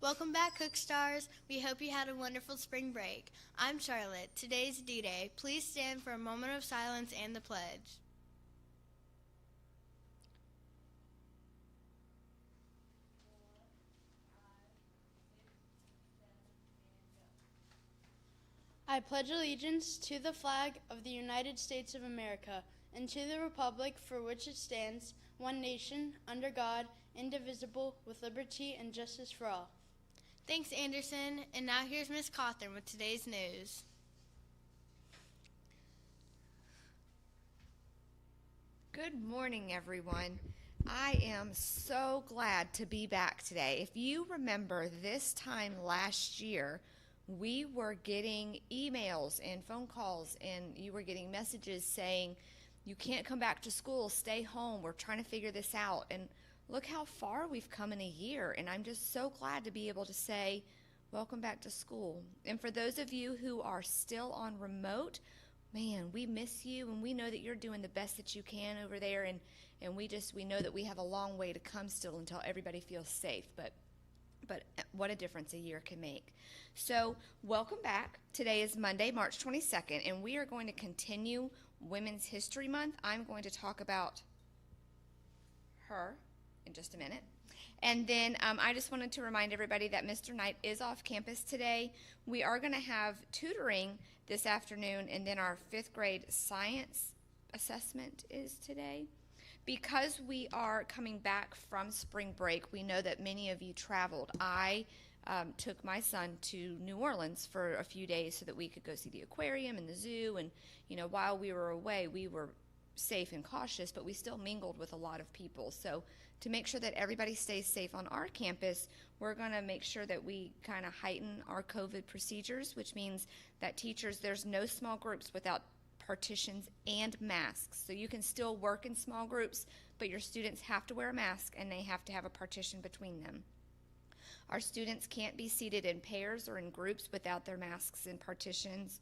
Welcome back, Cook Stars. We hope you had a wonderful spring break. I'm Charlotte. Today's D-Day. Please stand for a moment of silence and the pledge. I pledge allegiance to the flag of the United States of America and to the republic for which it stands, one nation, under God, indivisible, with liberty and justice for all. Thanks, Anderson. And now here's Miss Cawthorn with today's news. Good morning, everyone. I am so glad to be back today. If you remember this time last year, we were getting emails and phone calls, and you were getting messages saying, you can't come back to school, stay home, we're trying to figure this out. And look how far we've come in a year, and I'm just so glad to be able to say, welcome back to school. And for those of you who are still on remote, man, we miss you, and we know that you're doing the best that you can over there, and we know that we have a long way to come still until everybody feels safe, but what a difference a year can make. So welcome back. Today is Monday, March 22nd, and we are going to continue Women's History Month. I'm going to talk about her in just a minute. And then I just wanted to remind everybody that Mr. Knight is off campus today. We are going to have tutoring this afternoon, and then our 5th grade science assessment is today. Because we are coming back from spring break, we know that many of you traveled. I took my son to New Orleans for a few days so that we could go see the aquarium and the zoo. And, while we were away, we were safe and cautious, but we still mingled with a lot of people. So to make sure that everybody stays safe on our campus, we're going to make sure that we kind of heighten our COVID procedures, which means that teachers, there's no small groups without partitions and masks. So you can still work in small groups, but your students have to wear a mask and they have to have a partition between them. Our students can't be seated in pairs or in groups without their masks and partitions.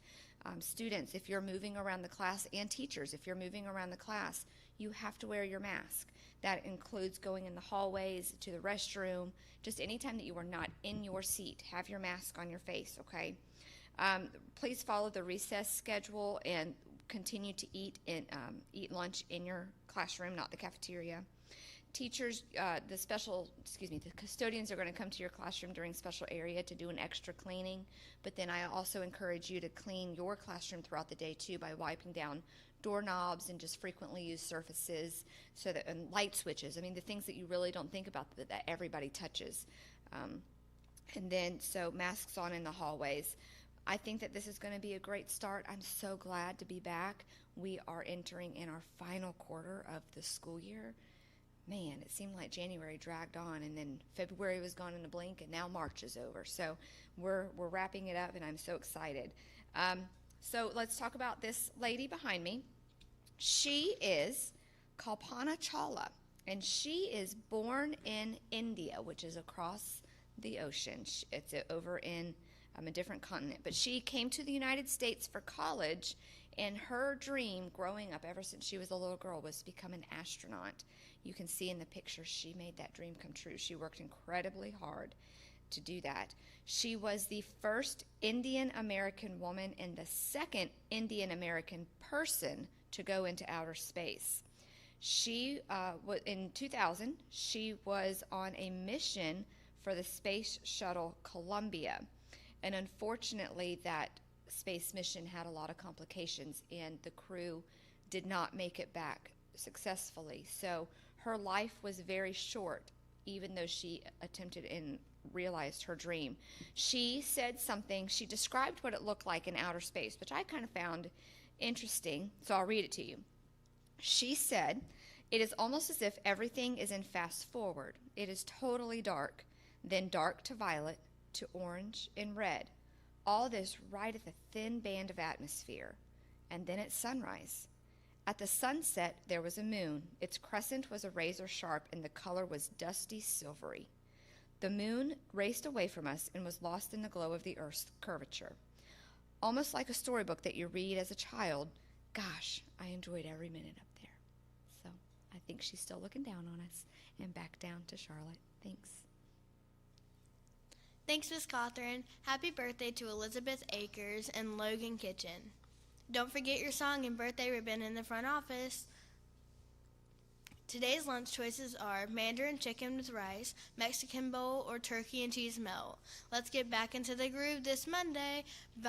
Students, if you're moving around the class, and teachers, if you're moving around the class, you have to wear your mask. That includes going in the hallways, to the restroom, just anytime that you are not in your seat, have your mask on your face, okay? Please follow the recess schedule and continue to eat lunch in your classroom, not the cafeteria. Teachers, the custodians are going to come to your classroom during special area to do an extra cleaning, but then I also encourage you to clean your classroom throughout the day too by wiping down doorknobs and just frequently used surfaces, and light switches. I mean, the things that you really don't think about that everybody touches. And then, so masks on in the hallways. I think that this is going to be a great start. I'm so glad to be back. We are entering in our final quarter of the school year. Man, it seemed like January dragged on, and then February was gone in a blink, and now March is over. So we're wrapping it up, and I'm so excited. So let's talk about this lady behind me. She is Kalpana Chawla, and she is born in India, which is across the ocean. It's over in a different continent. But she came to the United States for college, and her dream growing up ever since she was a little girl was to become an astronaut. You can see in the picture she made that dream come true. She worked incredibly hard to do that. She was the first Indian American woman and the second Indian American person to go into outer space. She in 2000, she was on a mission for the Space Shuttle Columbia. And unfortunately, that space mission had a lot of complications, and the crew did not make it back successfully. So her life was very short, even though she attempted and realized her dream. She said something, she described what it looked like in outer space, which I kind of found interesting, so I'll read it to you. She said, "It is almost as if everything is in fast forward. It is totally dark, then dark to violet, to orange and red. All this right at the thin band of atmosphere. And then at sunrise. At the sunset, there was a moon. Its crescent was a razor sharp, and the color was dusty silvery. The moon raced away from us and was lost in the glow of the earth's curvature. Almost like a storybook that you read as a child. Gosh, I enjoyed every minute up there." So I think she's still looking down on us. And back down to Charlotte. Thanks. Thanks, Miss Catherine. Happy birthday to Elizabeth Akers and Logan Kitchen. Don't forget your song and birthday ribbon in the front office. Today's lunch choices are Mandarin chicken with rice, Mexican bowl, or turkey and cheese melt. Let's get back into the groove this Monday. Bye.